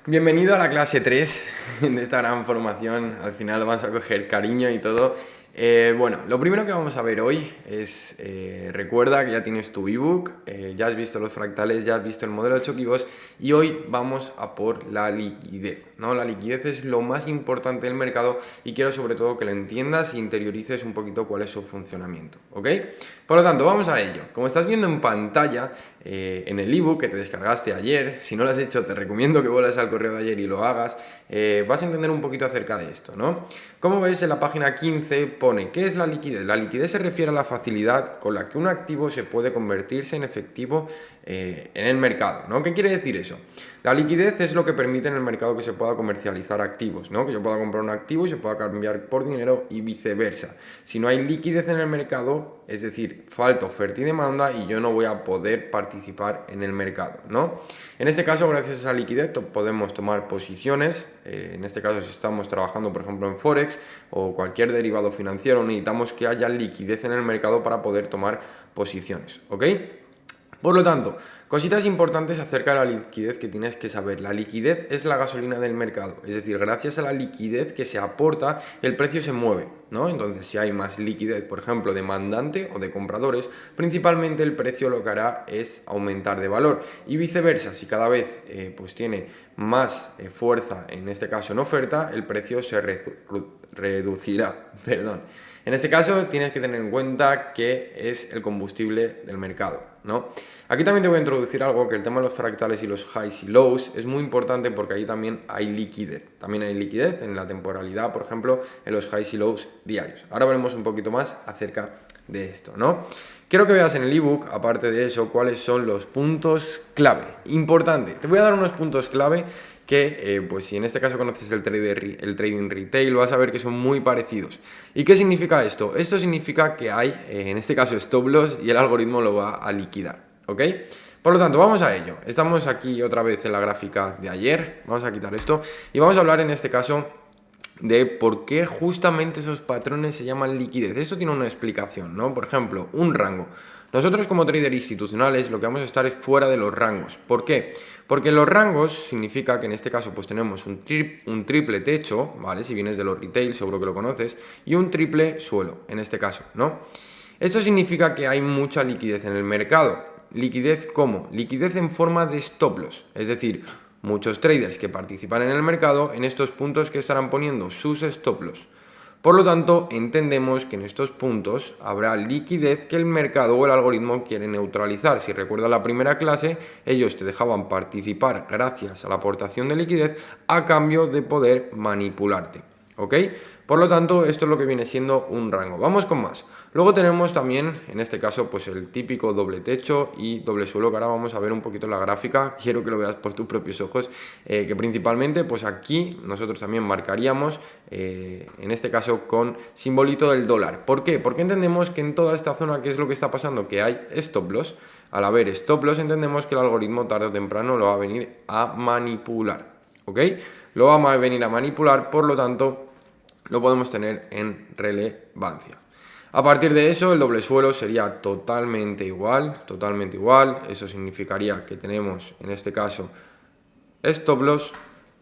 Bienvenido a la clase 3 de esta gran formación. Al final vamos a coger cariño y todo. Bueno, lo primero que vamos a ver hoy es, recuerda que ya tienes tu ebook, ya has visto los fractales, ya has visto el modelo de Choquibos y hoy vamos a por la liquidez, ¿no? La liquidez es lo más importante del mercado y quiero sobre todo que lo entiendas e interiorices un poquito cuál es su funcionamiento, ¿ok? Por lo tanto, vamos a ello. Como estás viendo en pantalla, en el ebook que te descargaste ayer, si no lo has hecho te recomiendo que vuelvas al correo de ayer y lo hagas, vas a entender un poquito acerca de esto, ¿no? Como ves, en la página 15 pone, ¿qué es la liquidez? La liquidez se refiere a la facilidad con la que un activo se puede convertirse en efectivo en el mercado, ¿no? ¿Qué quiere decir eso? La liquidez es lo que permite en el mercado que se pueda comercializar activos, ¿no? Que yo pueda comprar un activo y se pueda cambiar por dinero y viceversa. Si no hay liquidez en el mercado, es decir, falta oferta y demanda y yo no voy a poder participar en el mercado, ¿no? En este caso, gracias a esa liquidez podemos tomar posiciones, en este caso si estamos trabajando por ejemplo en Forex o cualquier derivado financiero, necesitamos que haya liquidez en el mercado para poder tomar posiciones, ¿ok? Por lo tanto, cositas importantes acerca de la liquidez que tienes que saber. La liquidez es la gasolina del mercado, es decir, gracias a la liquidez que se aporta, el precio se mueve, ¿no? Entonces, si hay más liquidez, por ejemplo, demandante o de compradores, principalmente el precio lo que hará es aumentar de valor. Y viceversa, si cada vez pues tiene más fuerza, en este caso en oferta, el precio se reducirá, perdón. En este caso tienes que tener en cuenta que es el combustible del mercado, ¿no? Aquí también te voy a introducir algo, que el tema de los fractales y los highs y lows es muy importante porque ahí también hay liquidez. También hay liquidez en la temporalidad, por ejemplo, en los highs y lows diarios. Ahora veremos un poquito más acerca de esto, ¿no? Quiero que veas en el ebook, aparte de eso, cuáles son los puntos clave. Importante, te voy a dar unos puntos clave que, pues si en este caso conoces el trading retail, vas a ver que son muy parecidos. ¿Y qué significa esto? Esto significa que hay, en este caso, stop loss y el algoritmo lo va a liquidar, ¿ok? Por lo tanto, vamos a ello. Estamos aquí otra vez en la gráfica de ayer, vamos a quitar esto y vamos a hablar en este caso de por qué justamente esos patrones se llaman liquidez. Esto tiene una explicación, ¿no? Por ejemplo, un rango. Nosotros como traders institucionales lo que vamos a estar es fuera de los rangos. ¿Por qué? Porque los rangos significa que en este caso pues tenemos un triple techo, ¿vale? Si vienes de los retail seguro que lo conoces, y un triple suelo, en este caso, ¿no? Esto significa que hay mucha liquidez en el mercado. ¿Liquidez cómo? Liquidez en forma de stop loss, es decir, muchos traders que participan en el mercado en estos puntos que estarán poniendo sus stop loss. Por lo tanto, entendemos que en estos puntos habrá liquidez que el mercado o el algoritmo quiere neutralizar. Si recuerdas la primera clase, ellos te dejaban participar gracias a la aportación de liquidez a cambio de poder manipularte, ¿ok? Por lo tanto, esto es lo que viene siendo un rango. Vamos con más. Luego tenemos también, en este caso, pues el típico doble techo y doble suelo, que ahora vamos a ver un poquito la gráfica. Quiero que lo veas por tus propios ojos, que principalmente, pues aquí nosotros también marcaríamos, en este caso, con simbolito del dólar. ¿Por qué? Porque entendemos que en toda esta zona, ¿qué es lo que está pasando? Que hay stop loss. Al haber stop loss, entendemos que el algoritmo tarde o temprano lo va a venir a manipular, ¿ok? Lo va a venir a manipular, por lo tanto, lo podemos tener en relevancia. A partir de eso, el doble suelo sería totalmente igual, eso significaría que tenemos, en este caso, stop loss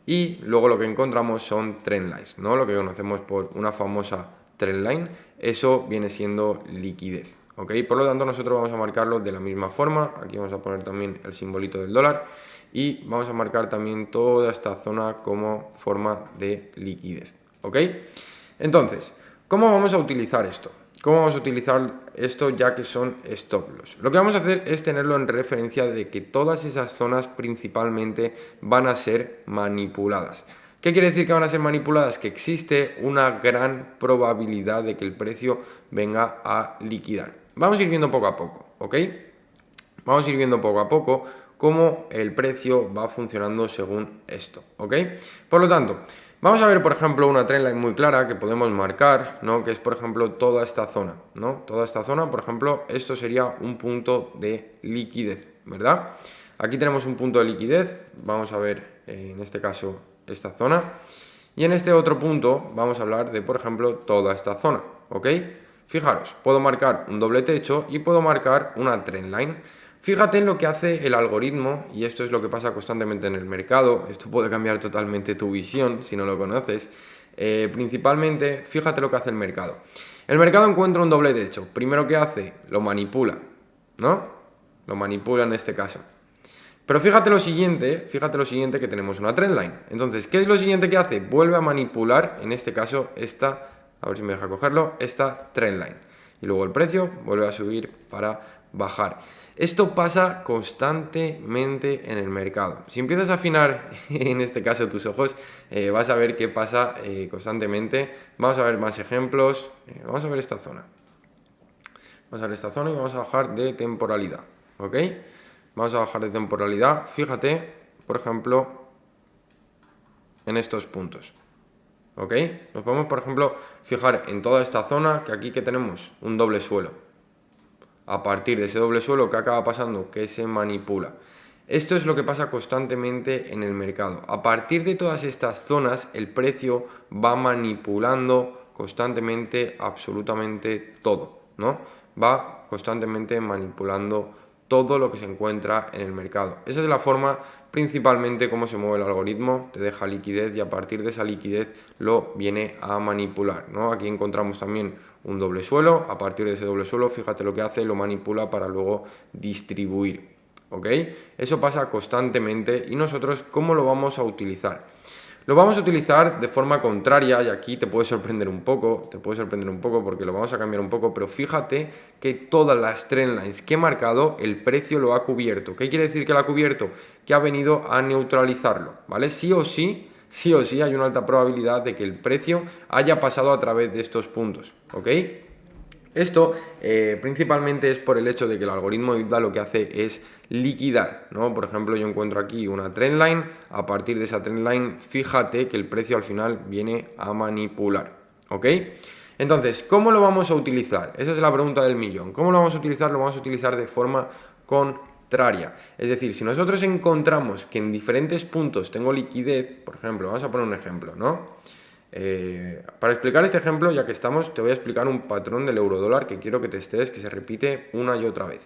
y luego lo que encontramos son trend lines, ¿no? Lo que conocemos por una famosa trend line, eso viene siendo liquidez, ¿ok? Por lo tanto, nosotros vamos a marcarlo de la misma forma, aquí vamos a poner también el simbolito del dólar y vamos a marcar también toda esta zona como forma de liquidez, ¿ok? Entonces, ¿cómo vamos a utilizar esto? ¿Cómo vamos a utilizar esto ya que son stop loss? Lo que vamos a hacer es tenerlo en referencia de que todas esas zonas principalmente van a ser manipuladas. ¿Qué quiere decir que van a ser manipuladas? Que existe una gran probabilidad de que el precio venga a liquidar. Vamos a ir viendo poco a poco, ¿ok? Vamos a ir viendo poco a poco cómo el precio va funcionando según esto, ¿ok? Por lo tanto, vamos a ver, por ejemplo, una trendline muy clara que podemos marcar, ¿no? Que es, por ejemplo, toda esta zona, ¿no? Toda esta zona, por ejemplo, esto sería un punto de liquidez, ¿verdad? Aquí tenemos un punto de liquidez, vamos a ver, en este caso, esta zona. Y en este otro punto vamos a hablar de, por ejemplo, toda esta zona, ¿ok? Fijaros, puedo marcar un doble techo y puedo marcar una trendline. Fíjate en lo que hace el algoritmo, y esto es lo que pasa constantemente en el mercado. Esto puede cambiar totalmente tu visión si no lo conoces. Principalmente, fíjate lo que hace el mercado. El mercado encuentra un doble techo. Primero, ¿qué hace? Lo manipula, ¿no? Lo manipula en este caso. Pero fíjate lo siguiente que tenemos una trendline. Entonces, ¿qué es lo siguiente que hace? Vuelve a manipular, en este caso, esta, a ver si me deja cogerlo, esta trendline. Y luego el precio vuelve a subir para bajar. Esto pasa constantemente en el mercado. Si empiezas a afinar, en este caso, tus ojos, vas a ver qué pasa constantemente. Vamos a ver más ejemplos. Vamos a ver esta zona. Vamos a ver esta zona y vamos a bajar de temporalidad. ¿Ok? Vamos a bajar de temporalidad. Fíjate, por ejemplo, en estos puntos. ¿Ok? Nos podemos, por ejemplo, fijar en toda esta zona, que aquí que tenemos un doble suelo. A partir de ese doble suelo, ¿qué acaba pasando? Que se manipula. Esto es lo que pasa constantemente en el mercado. A partir de todas estas zonas, el precio va manipulando constantemente absolutamente todo, ¿no? Va constantemente manipulando todo lo que se encuentra en el mercado. Esa es la forma principalmente cómo se mueve el algoritmo, te deja liquidez y a partir de esa liquidez lo viene a manipular, ¿no? Aquí encontramos también un doble suelo, a partir de ese doble suelo, fíjate lo que hace, lo manipula para luego distribuir, ¿ok? Eso pasa constantemente y nosotros, ¿cómo lo vamos a utilizar? Lo vamos a utilizar de forma contraria y aquí te puede sorprender un poco, porque lo vamos a cambiar un poco, pero fíjate que todas las trendlines que he marcado, el precio lo ha cubierto. ¿Qué quiere decir que lo ha cubierto? Que ha venido a neutralizarlo, ¿vale? Sí o sí hay una alta probabilidad de que el precio haya pasado a través de estos puntos, ¿ok? Esto principalmente es por el hecho de que el algoritmo de IBDA lo que hace es liquidar, ¿no? Por ejemplo, yo encuentro aquí una trendline, a partir de esa trendline, fíjate que el precio al final viene a manipular, ¿ok? Entonces, ¿cómo lo vamos a utilizar? Esa es la pregunta del millón. ¿Cómo lo vamos a utilizar? Lo vamos a utilizar de forma contraria. Es decir, si nosotros encontramos que en diferentes puntos tengo liquidez, por ejemplo, vamos a poner un ejemplo, ¿no? Para explicar este ejemplo, ya que estamos, te voy a explicar un patrón del euro dólar que quiero que testes, que se repite una y otra vez.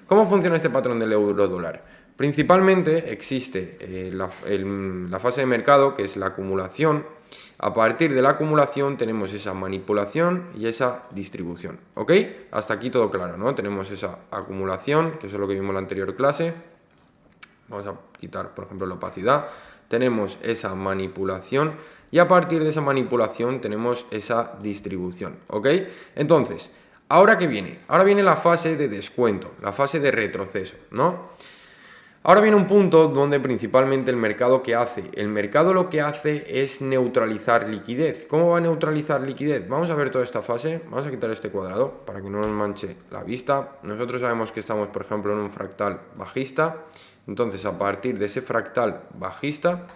¿Cómo funciona este patrón del euro dólar? Principalmente existe la fase de mercado, que es la acumulación. A partir de la acumulación tenemos esa manipulación y esa distribución, ¿ok? Hasta aquí todo claro, ¿no? Tenemos esa acumulación, que es lo que vimos en la anterior clase. Vamos a quitar, por ejemplo, la opacidad. Tenemos esa manipulación y a partir de esa manipulación tenemos esa distribución, ¿ok? Entonces, ¿ahora qué viene? Ahora viene la fase de descuento, la fase de retroceso, ¿no? Ahora viene un punto donde principalmente el mercado ¿qué hace? El mercado lo que hace es neutralizar liquidez. ¿Cómo va a neutralizar liquidez? Vamos a ver toda esta fase, vamos a quitar este cuadrado para que no nos manche la vista. Nosotros sabemos que estamos, por ejemplo, en un fractal bajista. Entonces, a partir de ese fractal bajista,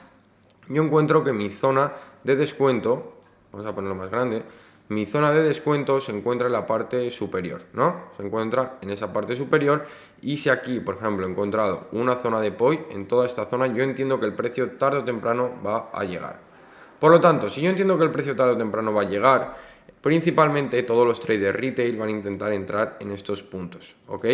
yo encuentro que mi zona de descuento, vamos a ponerlo más grande, mi zona de descuento se encuentra en la parte superior, ¿no? Se encuentra en esa parte superior y si aquí, por ejemplo, he encontrado una zona de POI, en toda esta zona yo entiendo que el precio tarde o temprano va a llegar. Por lo tanto, si yo entiendo que el precio tarde o temprano va a llegar, principalmente todos los traders retail van a intentar entrar en estos puntos, ¿ok?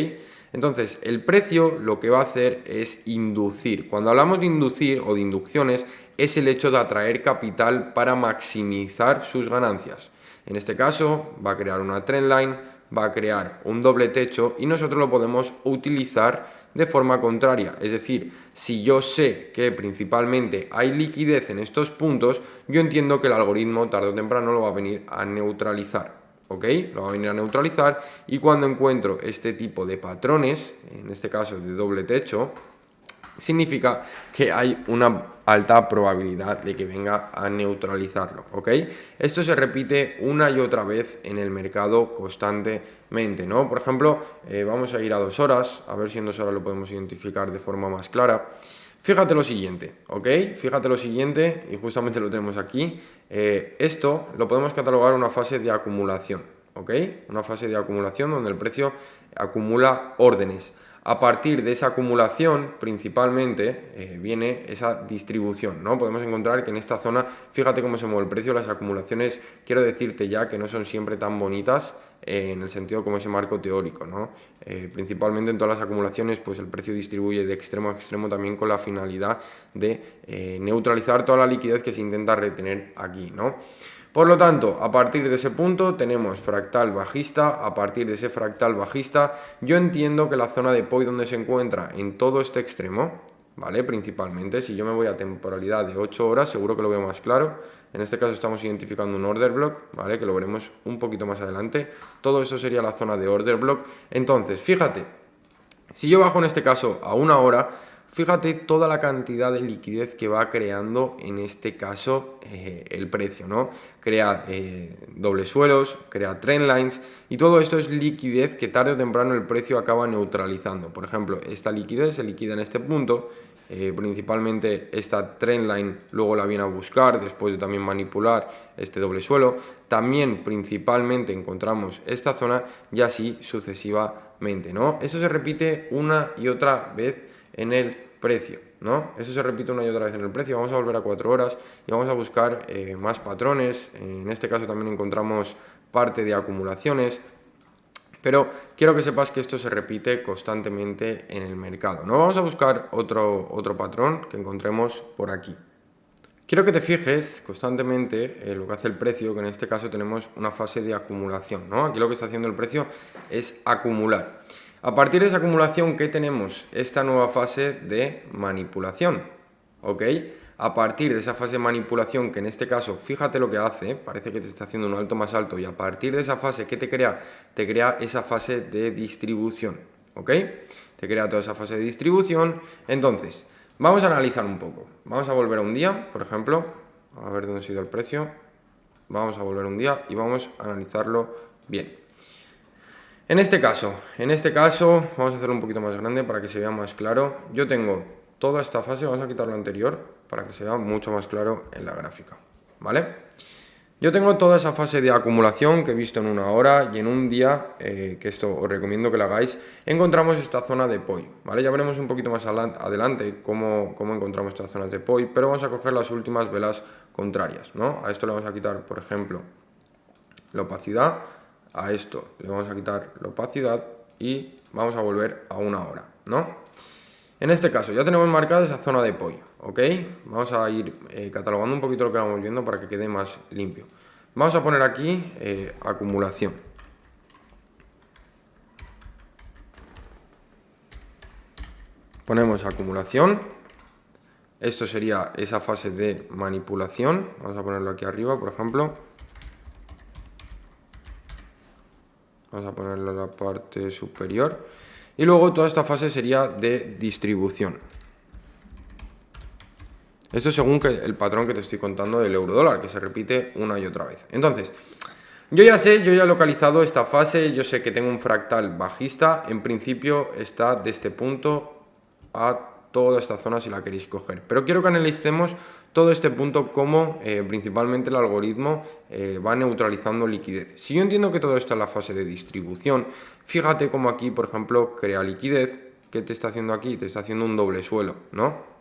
Entonces, el precio lo que va a hacer es inducir. Cuando hablamos de inducir o de inducciones, es el hecho de atraer capital para maximizar sus ganancias. En este caso, va a crear una trendline, va a crear un doble techo y nosotros lo podemos utilizar de forma contraria. Es decir, si yo sé que principalmente hay liquidez en estos puntos, yo entiendo que el algoritmo tarde o temprano lo va a venir a neutralizar. ¿Ok? Lo va a venir a neutralizar y cuando encuentro este tipo de patrones, en este caso de doble techo, significa que hay una alta probabilidad de que venga a neutralizarlo, ¿ok? Esto se repite una y otra vez en el mercado constantemente, ¿no? Por ejemplo, vamos a ir a 2 horas, a ver si en 2 horas lo podemos identificar de forma más clara. Fíjate lo siguiente, ¿ok? Fíjate lo siguiente, y justamente lo tenemos aquí. Esto lo podemos catalogar una fase de acumulación, ¿ok? Una fase de acumulación donde el precio acumula órdenes. a partir de esa acumulación, principalmente, viene esa distribución, ¿no? Podemos encontrar que en esta zona, fíjate cómo se mueve el precio, las acumulaciones, quiero decirte ya que no son siempre tan bonitas, en el sentido como ese marco teórico, ¿no? Principalmente en todas las acumulaciones, pues el precio distribuye de extremo a extremo también con la finalidad de neutralizar toda la liquidez que se intenta retener aquí, ¿no? Por lo tanto, a partir de ese punto tenemos fractal bajista, a partir de ese fractal bajista, yo entiendo que la zona de POI donde se encuentra en todo este extremo, ¿vale? Principalmente, si yo me voy a temporalidad de 8 horas, seguro que lo veo más claro. En este caso estamos identificando un order block, ¿vale? Que lo veremos un poquito más adelante. Todo eso sería la zona de order block. Entonces, fíjate, si yo bajo en este caso a 1 hora, fíjate toda la cantidad de liquidez que va creando en este caso el precio, ¿no? Crea dobles suelos, crea trendlines y todo esto es liquidez que tarde o temprano el precio acaba neutralizando. Por ejemplo, esta liquidez se liquida en este punto, principalmente esta trendline luego la viene a buscar después de también manipular este doble suelo. También principalmente encontramos esta zona y así sucesivamente, ¿no? Eso se repite una y otra vez en el precio, ¿no? Eso se repite una y otra vez en el precio. Vamos a volver a 4 horas y vamos a buscar más patrones. En este caso también encontramos parte de acumulaciones, pero quiero que sepas que esto se repite constantemente en el mercado, ¿no? Vamos a buscar otro patrón que encontremos por aquí. Quiero que te fijes constantemente en lo que hace el precio, que en este caso tenemos una fase de acumulación, ¿no? Aquí lo que está haciendo el precio es acumular. A partir de esa acumulación, ¿qué tenemos? Esta nueva fase de manipulación, ¿ok? A partir de esa fase de manipulación, que en este caso, fíjate lo que hace, parece que te está haciendo un alto más alto, y a partir de esa fase, ¿qué te crea? Te crea esa fase de distribución, ¿ok? Te crea toda esa fase de distribución. Entonces, vamos a analizar un poco. Vamos a volver a un día, por ejemplo, a ver dónde ha ido el precio. Vamos a volver a un día y vamos a analizarlo bien. En este caso, vamos a hacerlo un poquito más grande para que se vea más claro. Yo tengo toda esta fase, vamos a quitar lo anterior para que se vea mucho más claro en la gráfica, ¿vale? Yo tengo toda esa fase de acumulación que he visto en 1 hora y en un día, que esto os recomiendo que lo hagáis, encontramos esta zona de POI, ¿vale? Ya veremos un poquito más adelante cómo encontramos esta zona de POI, pero vamos a coger las últimas velas contrarias, ¿no? A esto le vamos a quitar, por ejemplo, la opacidad. A esto le vamos a quitar la opacidad y vamos a volver a 1 hora, ¿no? En este caso ya tenemos marcada esa zona de POI, ¿ok? Vamos a ir catalogando un poquito lo que vamos viendo para que quede más limpio. Vamos a poner aquí acumulación. Ponemos acumulación. Esto sería esa fase de manipulación. Vamos a ponerlo aquí arriba, por ejemplo. Vamos a ponerlo en la parte superior. Y luego toda esta fase sería de distribución. Esto según el patrón que te estoy contando del euro dólar, que se repite una y otra vez. Entonces, yo ya he localizado esta fase, yo sé que tengo un fractal bajista. En principio está de este punto a toda esta zona si la queréis coger. Pero quiero que analicemos todo este punto como principalmente el algoritmo va neutralizando liquidez. Si yo entiendo que todo esto es la fase de distribución, fíjate como aquí, por ejemplo, crea liquidez. ¿Qué te está haciendo aquí? Te está haciendo un doble suelo, ¿no?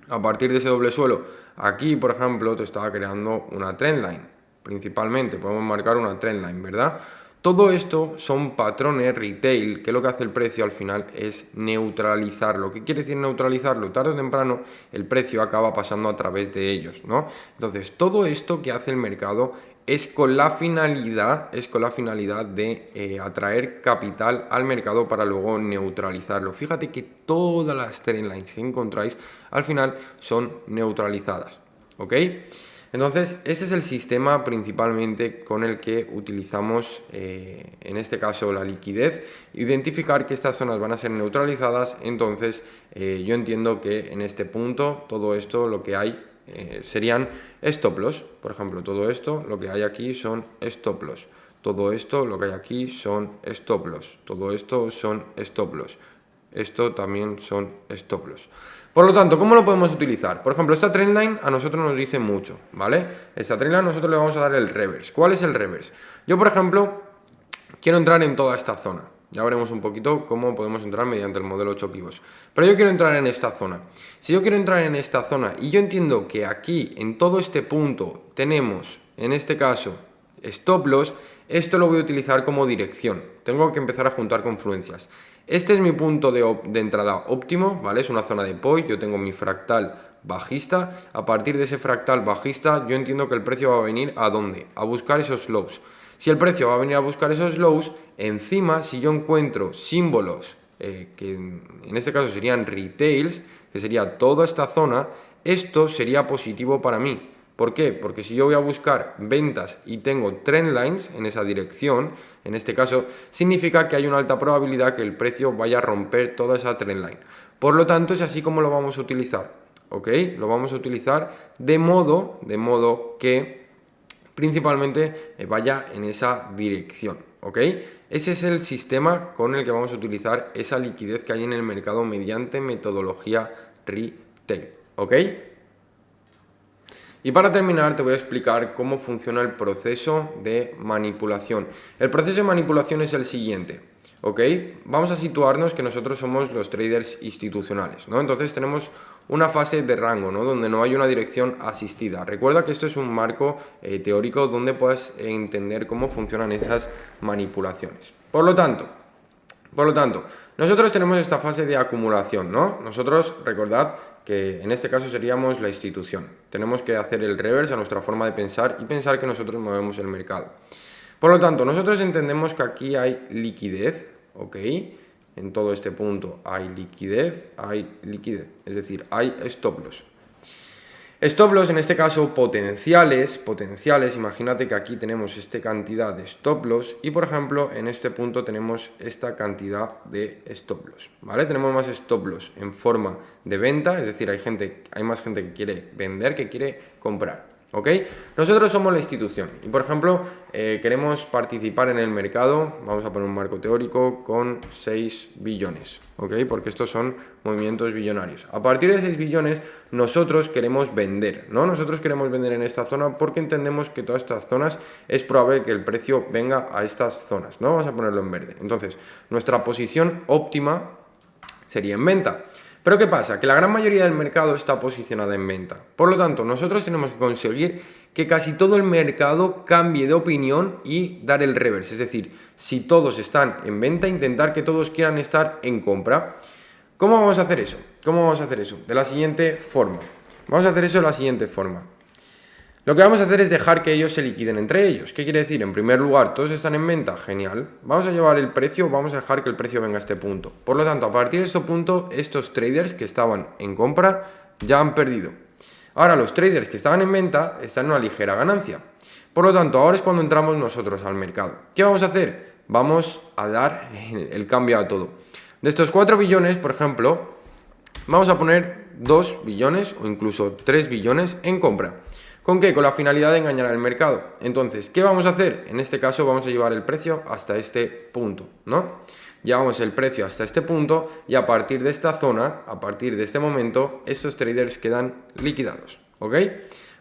A partir de ese doble suelo, aquí, por ejemplo, te estaba creando una trendline. Principalmente, podemos marcar una trendline, ¿verdad? Todo esto son patrones retail, que lo que hace el precio al final es neutralizarlo. ¿Qué quiere decir neutralizarlo? Tarde o temprano el precio acaba pasando a través de ellos, ¿no? Entonces, todo esto que hace el mercado es con la finalidad de atraer capital al mercado para luego neutralizarlo. Fíjate que todas las trendlines que encontráis al final son neutralizadas, ¿ok? Entonces, este es el sistema principalmente con el que utilizamos, en este caso, la liquidez. Identificar que estas zonas van a ser neutralizadas. Entonces, yo entiendo que en este punto, todo esto lo que hay serían stop loss. Por ejemplo, todo esto, lo que hay aquí son stop loss. Todo esto, lo que hay aquí son stop loss. Todo esto son stop loss. Esto también son stop loss. Por lo tanto, ¿cómo lo podemos utilizar? Por ejemplo, esta trendline a nosotros nos dice mucho, ¿vale? Esta trendline nosotros le vamos a dar el reverse. ¿Cuál es el reverse? Yo, por ejemplo, quiero entrar en toda esta zona, Ya veremos un poquito cómo podemos entrar mediante el modelo 8 pivots. Pero yo quiero entrar en esta zona. Si yo quiero entrar en esta zona y yo entiendo que aquí, en todo este punto, tenemos, en este caso, stop loss, esto lo voy a utilizar como dirección. Tengo que empezar a juntar confluencias. Este es mi punto de entrada óptimo, ¿vale? Es una zona de POI, yo tengo mi fractal bajista. A partir de ese fractal bajista, yo entiendo que el precio va a venir ¿a dónde? A buscar esos lows. Si el precio va a venir a buscar esos lows, encima, si yo encuentro símbolos, que en este caso serían retails, que sería toda esta zona, esto sería positivo para mí. ¿Por qué? Porque si yo voy a buscar ventas y tengo trend lines en esa dirección, en este caso, significa que hay una alta probabilidad que el precio vaya a romper toda esa trend line. Por lo tanto, es así como lo vamos a utilizar, ¿ok? Lo vamos a utilizar de modo que principalmente vaya en esa dirección, ¿ok? Ese es el sistema con el que vamos a utilizar esa liquidez que hay en el mercado mediante metodología retail, ¿ok? Y para terminar te voy a explicar cómo funciona el proceso de manipulación. El proceso de manipulación es el siguiente, ¿ok? Vamos a situarnos que nosotros somos los traders institucionales, ¿no? Entonces tenemos una fase de rango, ¿no? Donde no hay una dirección asistida. Recuerda que esto es un marco teórico donde puedes entender cómo funcionan esas manipulaciones. Por lo tanto, nosotros tenemos esta fase de acumulación, ¿no? Nosotros, recordad que en este caso seríamos la institución. Tenemos que hacer el reverse a nuestra forma de pensar y pensar que nosotros movemos el mercado. Por lo tanto, nosotros entendemos que aquí hay liquidez, ¿ok? En todo este punto hay liquidez, es decir, hay stop loss. Stop loss en este caso potenciales, imagínate que aquí tenemos esta cantidad de stop loss y por ejemplo en este punto tenemos esta cantidad de stop loss, ¿vale? Tenemos más stop loss en forma de venta, es decir, hay más gente que quiere vender que quiere comprar, ¿ok? Nosotros somos la institución y por ejemplo queremos participar en el mercado, vamos a poner un marco teórico con 6 billones, ¿ok? Porque estos son movimientos billonarios. A partir de 6 billones nosotros queremos vender, ¿no? Nosotros queremos vender en esta zona porque entendemos que todas estas zonas es probable que el precio venga a estas zonas, ¿no? Vamos a ponerlo en verde. Entonces, nuestra posición óptima sería en venta. Pero ¿qué pasa? Que la gran mayoría del mercado está posicionada en venta. Por lo tanto, nosotros tenemos que conseguir que casi todo el mercado cambie de opinión y dar el reverse. Es decir, si todos están en venta, intentar que todos quieran estar en compra. ¿Cómo vamos a hacer eso? De la siguiente forma. Vamos a hacer eso de la siguiente forma. Lo que vamos a hacer es dejar que ellos se liquiden entre ellos. ¿Qué quiere decir? En primer lugar, todos están en venta, genial. Vamos a llevar el precio, vamos a dejar que el precio venga a este punto. Por lo tanto, a partir de este punto, estos traders que estaban en compra ya han perdido. Ahora los traders que estaban en venta están en una ligera ganancia. Por lo tanto, ahora es cuando entramos nosotros al mercado. ¿Qué vamos a hacer? Vamos a dar el cambio a todo. De estos 4 billones, por ejemplo, vamos a poner 2 billones o incluso 3 billones en compra. ¿Con qué? Con la finalidad de engañar al mercado. Entonces, ¿qué vamos a hacer? En este caso vamos a llevar el precio hasta este punto, ¿no? Llevamos el precio hasta este punto y a partir de esta zona, a partir de este momento, estos traders quedan liquidados, ¿ok?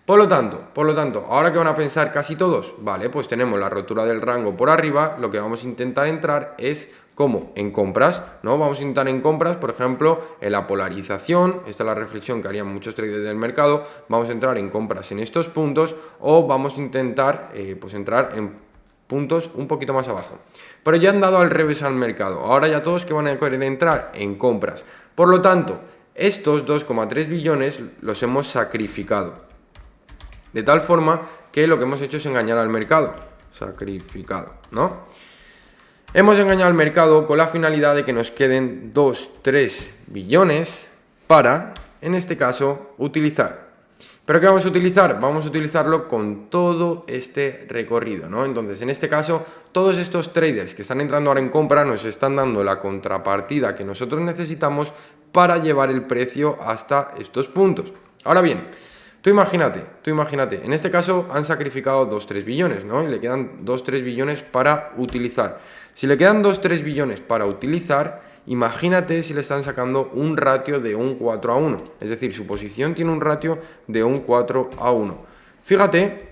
Por lo tanto, ¿ahora qué van a pensar casi todos? Vale, pues tenemos la rotura del rango por arriba, lo que vamos a intentar entrar es ¿cómo? En compras, ¿no? Vamos a intentar en compras, por ejemplo, en la polarización, esta es la reflexión que harían muchos traders del mercado, vamos a entrar en compras en estos puntos o vamos a intentar pues entrar en puntos un poquito más abajo. Pero ya han dado al revés al mercado, ahora ya todos que van a querer entrar en compras. Por lo tanto, estos 2,3 billones los hemos sacrificado. De tal forma que lo que hemos hecho es engañar al mercado. Sacrificado, ¿no? Hemos engañado al mercado con la finalidad de que nos queden 2-3 billones para, en este caso, utilizar. ¿Pero qué vamos a utilizar? Vamos a utilizarlo con todo este recorrido, ¿no? Entonces, en este caso, todos estos traders que están entrando ahora en compra nos están dando la contrapartida que nosotros necesitamos para llevar el precio hasta estos puntos. Ahora bien, tú imagínate, en este caso han sacrificado 2-3 billones, ¿no? Y le quedan 2-3 billones para utilizar. Si le quedan 2-3 billones para utilizar, imagínate si le están sacando un ratio de un 4-1. Es decir, su posición tiene un ratio de un 4-1. Fíjate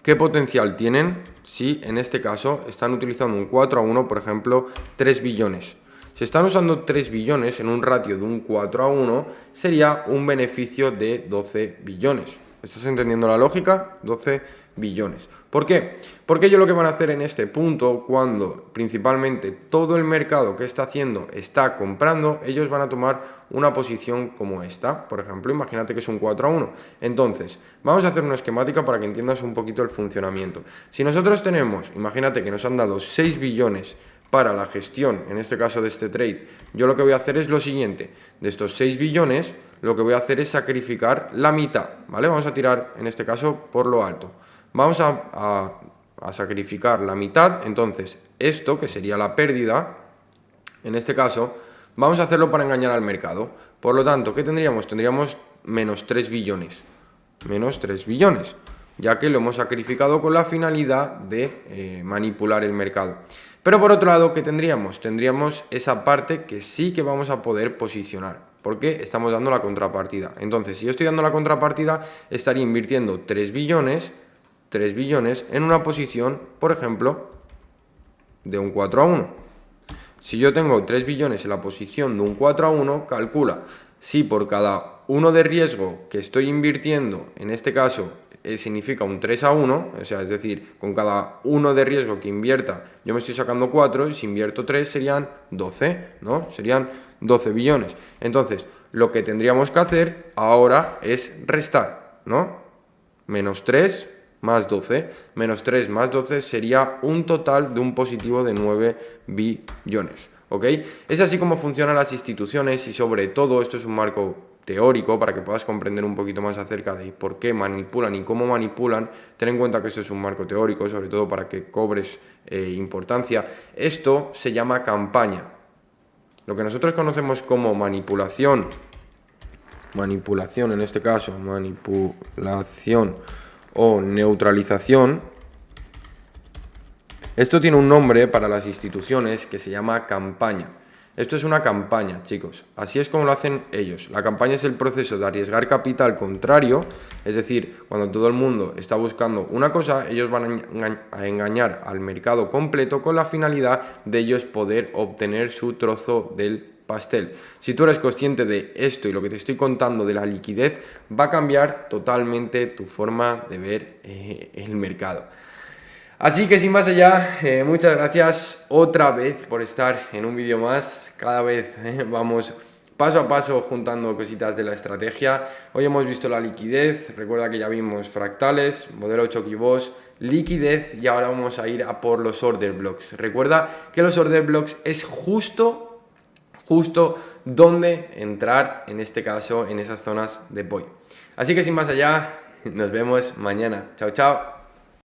qué potencial tienen si en este caso están utilizando un 4 a 1, por ejemplo, 3 billones. Si están usando 3 billones en un ratio de un 4 a 1, sería un beneficio de 12 billones. ¿Estás entendiendo la lógica? 12 billones. ¿Por qué? Porque ellos lo que van a hacer en este punto, cuando principalmente todo el mercado que está haciendo está comprando, ellos van a tomar una posición como esta. Por ejemplo, imagínate que es un 4 a 1. Entonces, vamos a hacer una esquemática para que entiendas un poquito el funcionamiento. Si nosotros tenemos, imagínate que nos han dado 6 billones para la gestión, en este caso de este trade, yo lo que voy a hacer es lo siguiente: de estos 6 billones, lo que voy a hacer es sacrificar la mitad, ¿vale? Vamos a tirar, en este caso, por lo alto. Vamos a sacrificar la mitad, entonces esto, que sería la pérdida, en este caso, vamos a hacerlo para engañar al mercado. Por lo tanto, ¿qué tendríamos? Tendríamos menos 3 billones. Menos 3 billones, ya que lo hemos sacrificado con la finalidad de manipular el mercado. Pero por otro lado, ¿qué tendríamos? Tendríamos esa parte que sí que vamos a poder posicionar, porque estamos dando la contrapartida. Entonces, si yo estoy dando la contrapartida, estaría invirtiendo 3 billones en una posición, por ejemplo, de un 4 a 1. Si yo tengo 3 billones en la posición de un 4 a 1, calcula si por cada 1 de riesgo que estoy invirtiendo, en este caso significa un 3 a 1, o sea, es decir, con cada 1 de riesgo que invierta, yo me estoy sacando 4, y si invierto 3 serían 12, ¿no? Serían 12 billones. Entonces, lo que tendríamos que hacer ahora es restar, ¿no? Menos 3 más 12, menos 3 más 12 sería un total de un positivo de 9 billones, ¿ok? Es así como funcionan las instituciones, y sobre todo esto es un marco teórico para que puedas comprender un poquito más acerca de por qué manipulan y cómo manipulan. Ten en cuenta que esto es un marco teórico, sobre todo para que cobres importancia. Esto se llama campaña. Lo que nosotros conocemos como manipulación en este caso, manipulación o neutralización, esto tiene un nombre para las instituciones que se llama campaña. Esto es una campaña, chicos. Así es como lo hacen ellos. La campaña es el proceso de arriesgar capital contrario, es decir, cuando todo el mundo está buscando una cosa, ellos van a engañar al mercado completo con la finalidad de ellos poder obtener su trozo del pastel. Si tú eres consciente de esto y lo que te estoy contando de la liquidez, va a cambiar totalmente tu forma de ver el mercado. Así que sin más allá, muchas gracias otra vez por estar en un vídeo más. Cada vez vamos paso a paso juntando cositas de la estrategia. Hoy hemos visto la liquidez, recuerda que ya vimos fractales, modelo Choquibos, liquidez, y ahora vamos a ir a por los order blocks. Recuerda que los order blocks es justo donde entrar, en este caso en esas zonas de buy. Así que sin más allá, nos vemos mañana. Chao, chao.